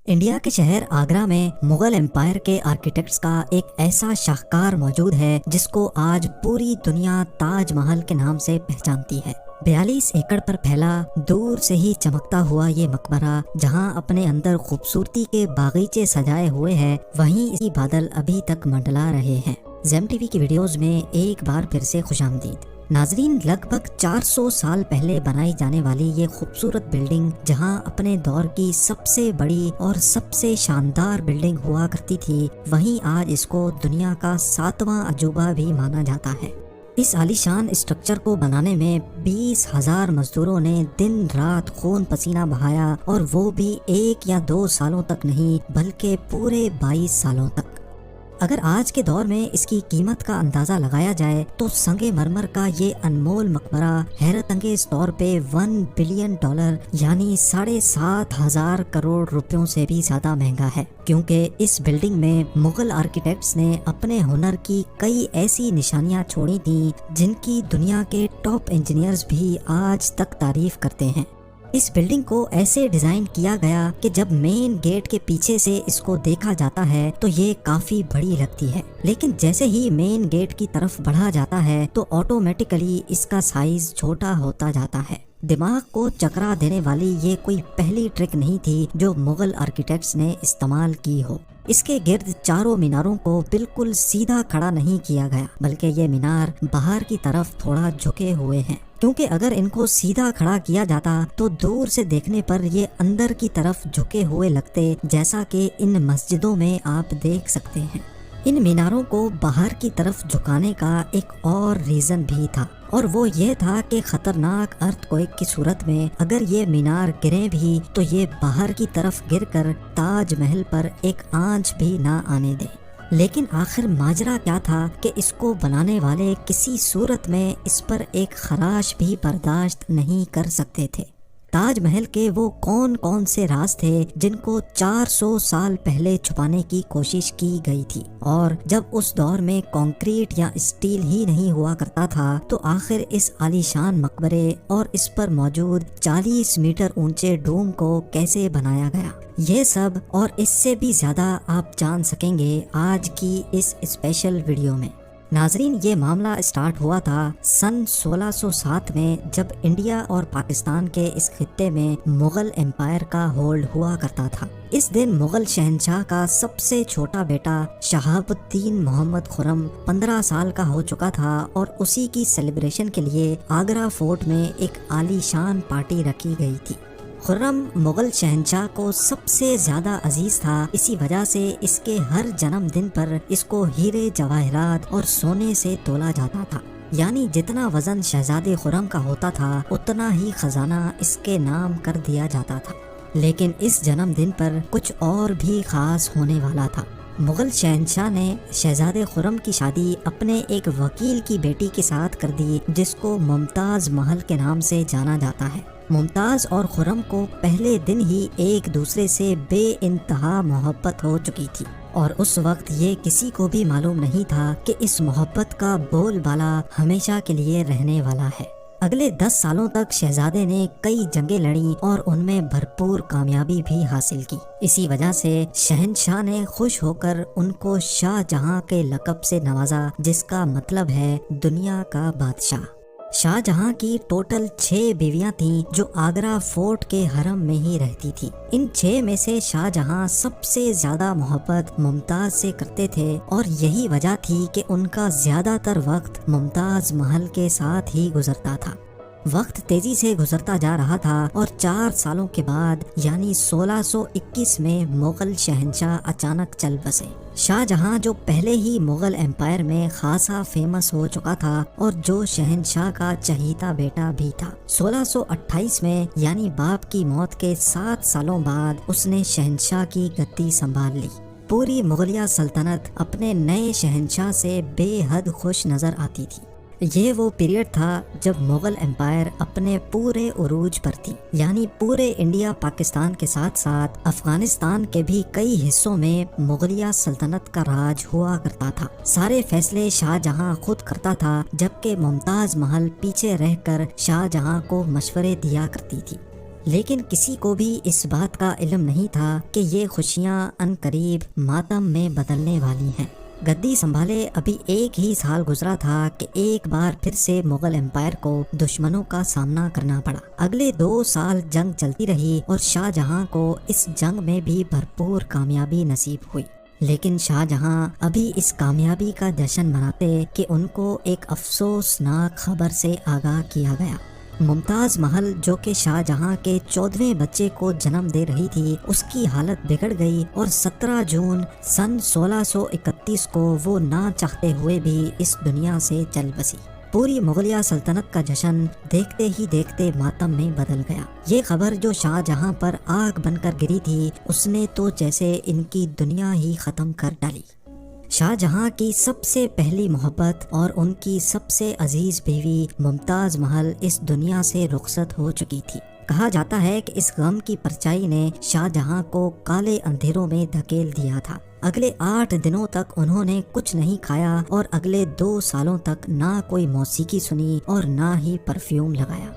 India کے شہر آگرہ میں مغل امپائر کے آرکیٹیکٹس کا ایک ایسا شاہکار موجود ہے جس کو آج پوری دنیا تاج محل کے نام سے پہچانتی ہے۔ 42 ایکڑ پر پھیلا دور سے ہی چمکتا ہوا یہ مقبرہ جہاں اپنے اندر خوبصورتی کے باغیچے سجائے ہوئے ہیں، وہیں اسی بادل ابھی تک منڈلا رہے ہیں۔ زیم ٹی وی کی ویڈیوز میں ایک بار پھر سے خوش آمدید۔ ناظرین، لگ بھگ 400 سال پہلے بنائی جانے والی یہ خوبصورت بلڈنگ جہاں اپنے دور کی سب سے بڑی اور سب سے شاندار بلڈنگ ہوا کرتی تھی، وہیں آج اس کو دنیا کا 7واں عجوبہ بھی مانا جاتا ہے۔ اس عالیشان اسٹرکچر کو بنانے میں 20,000 مزدوروں نے دن رات خون پسینہ بہایا، اور وہ بھی 1 یا 2 سالوں تک نہیں بلکہ پورے 22 سالوں تک۔ اگر آج کے دور میں اس کی قیمت کا اندازہ لگایا جائے تو سنگ مرمر کا یہ انمول مقبرہ حیرت انگیز طور پہ $1 بلین یعنی 7,500 کروڑ روپیوں سے بھی زیادہ مہنگا ہے، کیونکہ اس بلڈنگ میں مغل آرکیٹیکٹس نے اپنے ہنر کی کئی ایسی نشانیاں چھوڑی تھیں جن کی دنیا کے ٹاپ انجینئرز بھی آج تک تعریف کرتے ہیں۔ اس بلڈنگ کو ایسے ڈیزائن کیا گیا کہ جب مین گیٹ کے پیچھے سے اس کو دیکھا جاتا ہے تو یہ کافی بڑی لگتی ہے، لیکن جیسے ہی مین گیٹ کی طرف بڑھا جاتا ہے تو آٹومیٹیکلی اس کا سائز چھوٹا ہوتا جاتا ہے۔ دماغ کو چکرا دینے والی یہ کوئی پہلی ٹرک نہیں تھی جو مغل آرکیٹیکٹس نے استعمال کی ہو۔ اس کے گرد چاروں میناروں کو بالکل سیدھا کھڑا نہیں کیا گیا، بلکہ یہ مینار باہر کی طرف تھوڑا جھکے ہوئے ہیں، کیونکہ اگر ان کو سیدھا کھڑا کیا جاتا تو دور سے دیکھنے پر یہ اندر کی طرف جھکے ہوئے لگتے، جیسا کہ ان مسجدوں میں آپ دیکھ سکتے ہیں۔ ان میناروں کو باہر کی طرف جھکانے کا ایک اور ریزن بھی تھا، اور وہ یہ تھا کہ خطرناک ارتھ کوئک کی صورت میں اگر یہ مینار گریں بھی تو یہ باہر کی طرف گر کر تاج محل پر ایک آنچ بھی نہ آنے دیں۔ لیکن آخر ماجرا کیا تھا کہ اس کو بنانے والے کسی صورت میں اس پر ایک خراش بھی برداشت نہیں کر سکتے تھے۔ تاج محل کے وہ کون سے راز تھے جن کو 400 سال پہلے چھپانے کی کوشش کی گئی تھی، اور جب اس دور میں کنکریٹ یا اسٹیل ہی نہیں ہوا کرتا تھا تو آخر اس عالیشان مقبرے اور اس پر موجود 40 میٹر اونچے ڈوم کو کیسے بنایا گیا؟ یہ سب اور اس سے بھی زیادہ آپ جان سکیں گے آج کی اس اسپیشل ویڈیو میں۔ ناظرین، یہ معاملہ اسٹارٹ ہوا تھا سن 1607 میں، جب انڈیا اور پاکستان کے اس خطے میں مغل امپائر کا ہولڈ ہوا کرتا تھا۔ اس دن مغل شہنشاہ کا سب سے چھوٹا بیٹا شہاب الدین محمد خرم 15 سال کا ہو چکا تھا، اور اسی کی سیلیبریشن کے لیے آگرہ فورٹ میں ایک عالی شان پارٹی رکھی گئی تھی۔ خرم مغل شہنشاہ کو سب سے زیادہ عزیز تھا، اسی وجہ سے اس کے ہر جنم دن پر اس کو ہیرے جواہرات اور سونے سے تولا جاتا تھا، یعنی جتنا وزن شہزادے خرم کا ہوتا تھا اتنا ہی خزانہ اس کے نام کر دیا جاتا تھا۔ لیکن اس جنم دن پر کچھ اور بھی خاص ہونے والا تھا۔ مغل شہنشاہ نے شہزادے خرم کی شادی اپنے ایک وکیل کی بیٹی کے ساتھ کر دی جس کو ممتاز محل کے نام سے جانا جاتا ہے۔ ممتاز اور خرم کو پہلے دن ہی ایک دوسرے سے بے انتہا محبت ہو چکی تھی، اور اس وقت یہ کسی کو بھی معلوم نہیں تھا کہ اس محبت کا بول بالا ہمیشہ کے لیے رہنے والا ہے۔ اگلے 10 سالوں تک شہزادے نے کئی جنگیں لڑیں اور ان میں بھرپور کامیابی بھی حاصل کی۔ اسی وجہ سے شہنشاہ نے خوش ہو کر ان کو شاہ جہاں کے لقب سے نوازا، جس کا مطلب ہے دنیا کا بادشاہ۔ شاہ جہاں کی ٹوٹل 6 بیویاں تھیں جو آگرہ فورٹ کے حرم میں ہی رہتی تھی۔ ان 6 میں سے شاہ جہاں سب سے زیادہ محبت ممتاز سے کرتے تھے، اور یہی وجہ تھی کہ ان کا زیادہ تر وقت ممتاز محل کے ساتھ ہی گزرتا تھا۔ وقت تیزی سے گزرتا جا رہا تھا، اور 4 سالوں کے بعد یعنی 1621 میں مغل شہنشاہ اچانک چل بسے۔ شاہ جہاں جو پہلے ہی مغل امپائر میں خاصا فیمس ہو چکا تھا اور جو شہنشاہ کا چہیتا بیٹا بھی تھا، 1628 میں یعنی باپ کی موت کے 7 سالوں بعد اس نے شہنشاہ کی گدی سنبھال لی۔ پوری مغلیہ سلطنت اپنے نئے شہنشاہ سے بے حد خوش نظر آتی تھی۔ یہ وہ پیریڈ تھا جب مغل امپائر اپنے پورے عروج پر تھی، یعنی پورے انڈیا پاکستان کے ساتھ ساتھ افغانستان کے بھی کئی حصوں میں مغلیہ سلطنت کا راج ہوا کرتا تھا۔ سارے فیصلے شاہ جہاں خود کرتا تھا، جبکہ ممتاز محل پیچھے رہ کر شاہ جہاں کو مشورے دیا کرتی تھی۔ لیکن کسی کو بھی اس بات کا علم نہیں تھا کہ یہ خوشیاں عنقریب ماتم میں بدلنے والی ہیں۔ گدی سنبھالے ابھی ایک ہی سال گزرا تھا کہ ایک بار پھر سے مغل امپائر کو دشمنوں کا سامنا کرنا پڑا۔ اگلے 2 سال جنگ چلتی رہی اور شاہ جہاں کو اس جنگ میں بھی بھرپور کامیابی نصیب ہوئی، لیکن شاہ جہاں ابھی اس کامیابی کا جشن مناتے کہ ان کو ایک افسوسناک خبر سے آگاہ کیا گیا۔ ممتاز محل جو کہ شاہ جہاں کے 14ویں بچے کو جنم دے رہی تھی، اس کی حالت بگڑ گئی اور 17 جون سن 1631 کو وہ نہ چاہتے ہوئے بھی اس دنیا سے چل بسی۔ پوری مغلیہ سلطنت کا جشن دیکھتے ہی دیکھتے ماتم میں بدل گیا۔ یہ خبر جو شاہ جہاں پر آگ بن کر گری تھی، اس نے تو جیسے ان کی دنیا ہی ختم کر ڈالی۔ شاہ جہاں کی سب سے پہلی محبت اور ان کی سب سے عزیز بیوی ممتاز محل اس دنیا سے رخصت ہو چکی تھی۔ کہا جاتا ہے کہ اس غم کی پرچائی نے شاہ جہاں کو کالے اندھیروں میں دھکیل دیا تھا۔ اگلے 8 دنوں تک انہوں نے کچھ نہیں کھایا اور اگلے 2 سالوں تک نہ کوئی موسیقی سنی اور نہ ہی پرفیوم لگایا۔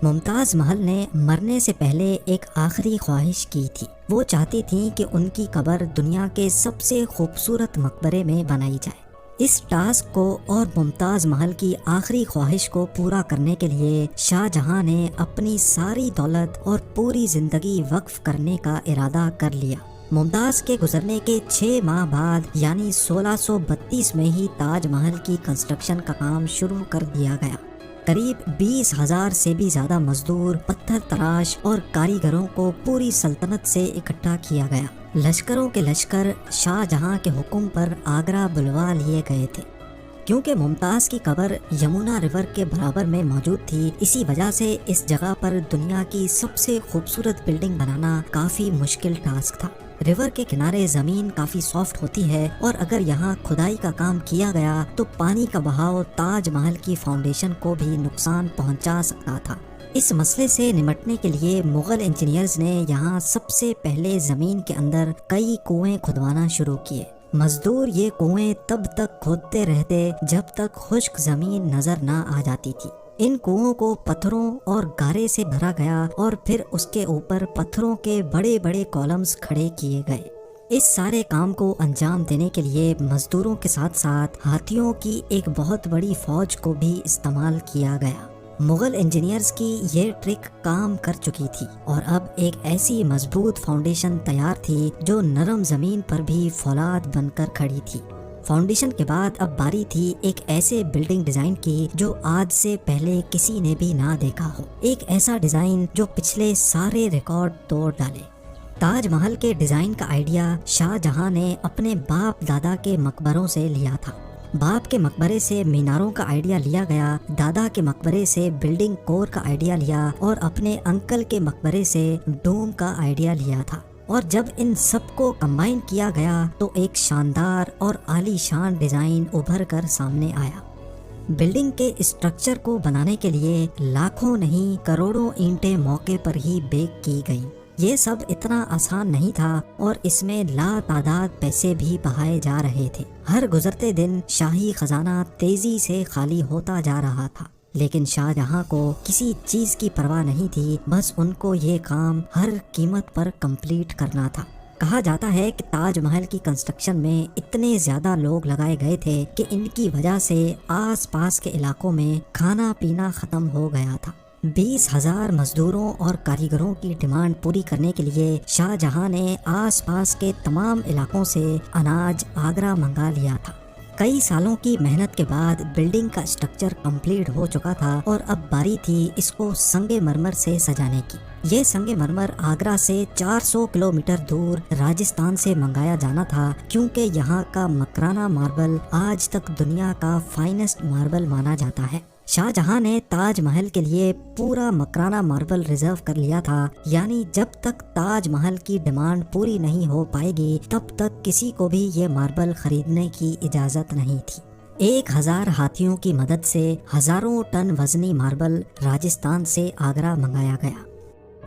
ممتاز محل نے مرنے سے پہلے ایک آخری خواہش کی تھی۔ وہ چاہتی تھیں کہ ان کی قبر دنیا کے سب سے خوبصورت مقبرے میں بنائی جائے۔ اس ٹاسک کو اور ممتاز محل کی آخری خواہش کو پورا کرنے کے لیے شاہ جہاں نے اپنی ساری دولت اور پوری زندگی وقف کرنے کا ارادہ کر لیا۔ ممتاز کے گزرنے کے 6 ماہ بعد یعنی 1632 میں ہی تاج محل کی کنسٹرکشن کا کام شروع کر دیا گیا۔ قریب 20,000 سے بھی زیادہ مزدور، پتھر تراش اور کاریگروں کو پوری سلطنت سے اکٹھا کیا گیا۔ لشکروں کے لشکر شاہ جہاں کے حکم پر آگرہ بلوا لیے گئے تھے۔ کیونکہ ممتاز کی قبر یمنا ریور کے برابر میں موجود تھی، اسی وجہ سے اس جگہ پر دنیا کی سب سے خوبصورت بلڈنگ بنانا کافی مشکل ٹاسک تھا۔ ریور کے کنارے زمین کافی سافٹ ہوتی ہے اور اگر یہاں کھدائی کا کام کیا گیا تو پانی کا بہاؤ تاج محل کی فاؤنڈیشن کو بھی نقصان پہنچا سکتا تھا۔ اس مسئلے سے نمٹنے کے لیے مغل انجینئرز نے یہاں سب سے پہلے زمین کے اندر کئی کنویں کھدوانا شروع کیے۔ مزدور یہ کنویں تب تک کھودتے رہتے جب تک خشک زمین نظر نہ آ جاتی تھی۔ ان کنووں کو پتھروں اور گارے سے بھرا گیا اور پھر اس کے اوپر پتھروں کے بڑے بڑے کالمز کھڑے کیے گئے۔ اس سارے کام کو انجام دینے کے لیے مزدوروں کے ساتھ ساتھ ہاتھیوں کی ایک بہت بڑی فوج کو بھی استعمال کیا گیا۔ مغل انجینئرز کی یہ ٹرک کام کر چکی تھی اور اب ایک ایسی مضبوط فاؤنڈیشن تیار تھی جو نرم زمین پر بھی فولاد بن کر کھڑی تھی۔ فاؤنڈیشن کے بعد اب باری تھی ایک ایسے بلڈنگ ڈیزائن کی جو آج سے پہلے کسی نے بھی نہ دیکھا ہو، ایک ایسا ڈیزائن جو پچھلے سارے ریکارڈ توڑ ڈالے۔ تاج محل کے ڈیزائن کا آئیڈیا شاہ جہاں نے اپنے باپ دادا کے مقبروں سے لیا تھا۔ باپ کے مقبرے سے میناروں کا آئیڈیا لیا گیا، دادا کے مقبرے سے بلڈنگ کور کا آئیڈیا لیا اور اپنے انکل کے مقبرے سے ڈوم کا آئیڈیا لیا تھا، اور جب ان سب کو کمبائن کیا گیا تو ایک شاندار اور عالی شان ڈیزائن ابھر کر سامنے آیا۔ بلڈنگ کے اسٹرکچر کو بنانے کے لیے لاکھوں نہیں کروڑوں اینٹیں موقع پر ہی بیک کی گئیں۔ یہ سب اتنا آسان نہیں تھا اور اس میں لا تعداد پیسے بھی بہائے جا رہے تھے۔ ہر گزرتے دن شاہی خزانہ تیزی سے خالی ہوتا جا رہا تھا، لیکن شاہ جہاں کو کسی چیز کی پرواہ نہیں تھی، بس ان کو یہ کام ہر قیمت پر کمپلیٹ کرنا تھا۔ کہا جاتا ہے کہ تاج محل کی کنسٹرکشن میں اتنے زیادہ لوگ لگائے گئے تھے کہ ان کی وجہ سے آس پاس کے علاقوں میں کھانا پینا ختم ہو گیا تھا۔ 20,000 مزدوروں اور کاریگروں کی ڈیمانڈ پوری کرنے کے لیے شاہ جہاں نے آس پاس کے تمام علاقوں سے اناج آگرہ منگا لیا تھا۔ کئی سالوں کی محنت کے بعد بلڈنگ کا اسٹرکچر کمپلیٹ ہو چکا تھا اور اب باری تھی اس کو سنگ مرمر سے سجانے کی۔ یہ سنگ مرمر آگرہ سے 400 کلومیٹر دور راجستھان سے منگایا جانا تھا، کیونکہ یہاں کا مکرانہ ماربل آج تک دنیا کا فائنسٹ ماربل مانا جاتا ہے۔ شاہ جہاں نے تاج محل کے لیے پورا مکرانہ ماربل ریزرو کر لیا تھا، یعنی جب تک تاج محل کی ڈیمانڈ پوری نہیں ہو پائے گی تب تک کسی کو بھی یہ ماربل خریدنے کی اجازت نہیں تھی۔ 1000 ہاتھیوں کی مدد سے ہزاروں ٹن وزنی ماربل راجستھان سے آگرہ منگایا گیا۔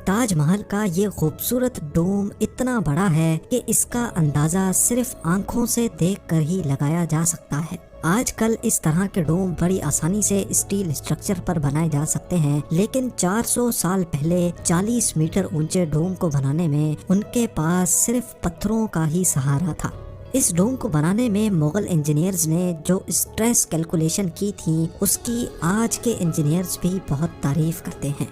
تاج محل کا یہ خوبصورت ڈوم اتنا بڑا ہے کہ اس کا اندازہ صرف آنکھوں سے دیکھ کر ہی لگایا جا سکتا ہے۔ آج کل اس طرح کے ڈوم بڑی آسانی سے اسٹیل اسٹرکچر پر بنائے جا سکتے ہیں، لیکن 400 سال پہلے 40 میٹر اونچے ڈوم کو بنانے میں ان کے پاس صرف پتھروں کا ہی سہارا تھا۔ اس ڈوم کو بنانے میں مغل انجینئرز نے جو اسٹریس کیلکولیشن کی تھی اس کی آج کے انجینئرز بھی بہت تعریف کرتے ہیں۔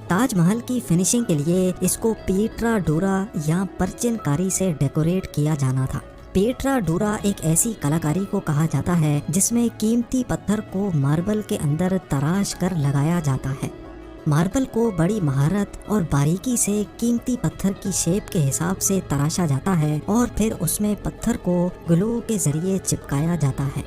تاج محل کی فنیشنگ کے لیے اس کو پیٹرا ڈورا یا پرچن کاری سے ڈیکوریٹ کیا جانا تھا۔ پیٹرا ڈورا ایک ایسی کلاکاری کو کہا جاتا ہے جس میں قیمتی پتھر کو ماربل کے اندر تراش کر لگایا جاتا ہے۔ ماربل کو بڑی مہارت اور باریکی سے قیمتی پتھر کی شیپ کے حساب سے تراشا جاتا ہے اور پھر اس میں پتھر کو گلو کے ذریعے چپکایا جاتا ہے۔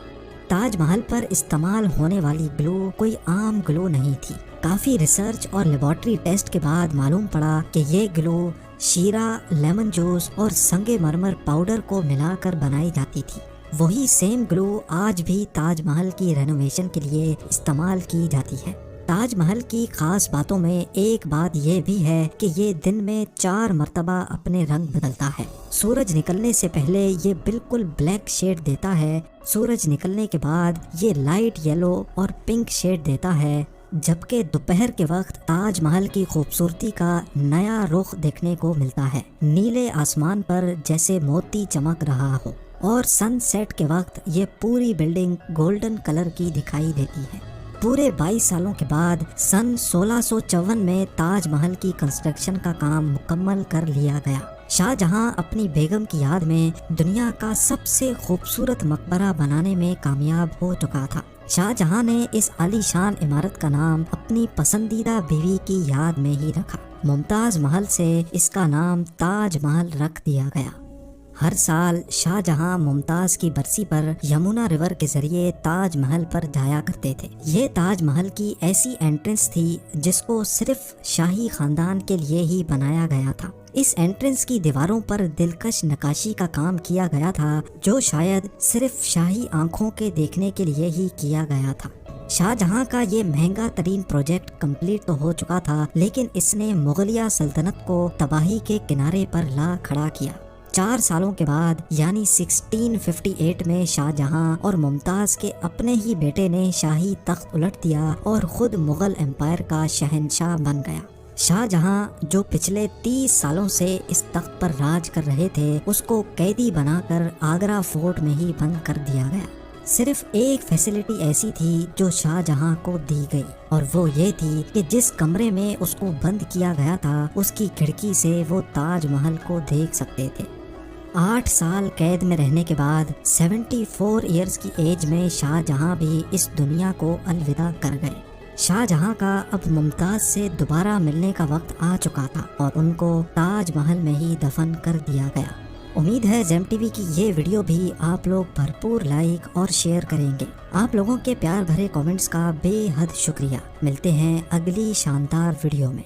تاج محل پر استعمال ہونے والی گلو کوئی عام گلو نہیں تھی۔ کافی ریسرچ اور لیبارٹری ٹیسٹ کے بعد معلوم پڑا کہ یہ گلو شیرہ، لیمن جوس اور سنگ مرمر پاؤڈر کو ملا کر بنائی جاتی تھی۔ وہی سیم گلو آج بھی تاج محل کی رینوویشن کے لیے استعمال کی جاتی ہے۔ تاج محل کی خاص باتوں میں ایک بات یہ بھی ہے کہ یہ دن میں 4 مرتبہ اپنے رنگ بدلتا ہے۔ سورج نکلنے سے پہلے یہ بالکل بلیک شیڈ دیتا ہے، سورج نکلنے کے بعد یہ لائٹ یلو اور پنک شیڈ دیتا ہے، جبکہ دوپہر کے وقت تاج محل کی خوبصورتی کا نیا رخ دیکھنے کو ملتا ہے، نیلے آسمان پر جیسے موتی چمک رہا ہو، اور سن سیٹ کے وقت یہ پوری بلڈنگ گولڈن کلر کی دکھائی دیتی ہے۔ پورے 22 سالوں کے بعد سن 1654 میں تاج محل کی کنسٹرکشن کا کام مکمل کر لیا گیا۔ شاہ جہاں اپنی بیگم کی یاد میں دنیا کا سب سے خوبصورت مقبرہ بنانے میں کامیاب ہو چکا تھا۔ شاہ جہاں نے اس عالی شان عمارت کا نام اپنی پسندیدہ بیوی کی یاد میں ہی رکھا۔ ممتاز محل سے اس کا نام تاج محل رکھ دیا گیا۔ ہر سال شاہ جہاں ممتاز کی برسی پر یمنا ریور کے ذریعے تاج محل پر جایا کرتے تھے۔ یہ تاج محل کی ایسی انٹرنس تھی جس کو صرف شاہی خاندان کے لیے ہی بنایا گیا تھا۔ اس انٹرنس کی دیواروں پر دلکش نقاشی کا کام کیا گیا تھا جو شاید صرف شاہی آنکھوں کے دیکھنے کے لیے ہی کیا گیا تھا۔ شاہ جہاں کا یہ مہنگا ترین پروجیکٹ کمپلیٹ تو ہو چکا تھا، لیکن اس نے مغلیہ سلطنت کو تباہی کے کنارے پر لا کھڑا کیا۔ 4 سالوں کے بعد یعنی 1658 میں شاہ جہاں اور ممتاز کے اپنے ہی بیٹے نے شاہی تخت الٹ دیا اور خود مغل امپائر کا شہنشاہ بن گیا۔ شاہ جہاں جو پچھلے 30 سالوں سے اس تخت پر راج کر رہے تھے، اس کو قیدی بنا کر آگرہ فورٹ میں ہی بند کر دیا گیا۔ صرف ایک فیسلٹی ایسی تھی جو شاہ جہاں کو دی گئی، اور وہ یہ تھی کہ جس کمرے میں اس کو بند کیا گیا تھا اس کی کھڑکی سے وہ تاج محل کو دیکھ سکتے تھے۔ 8 سال قید میں رہنے کے بعد 74 ایئرز کی ایج میں شاہ جہاں بھی اس دنیا کو الوداع کر گئے۔ شاہ جہاں کا اب ممتاز سے دوبارہ ملنے کا وقت آ چکا تھا اور ان کو تاج محل میں ہی دفن کر دیا گیا۔ امید ہے زیم ٹی وی کی یہ ویڈیو بھی آپ لوگ بھرپور لائک اور شیئر کریں گے۔ آپ لوگوں کے پیار بھرے کامنٹس کا بے حد شکریہ۔ ملتے ہیں اگلی شاندار ویڈیو میں۔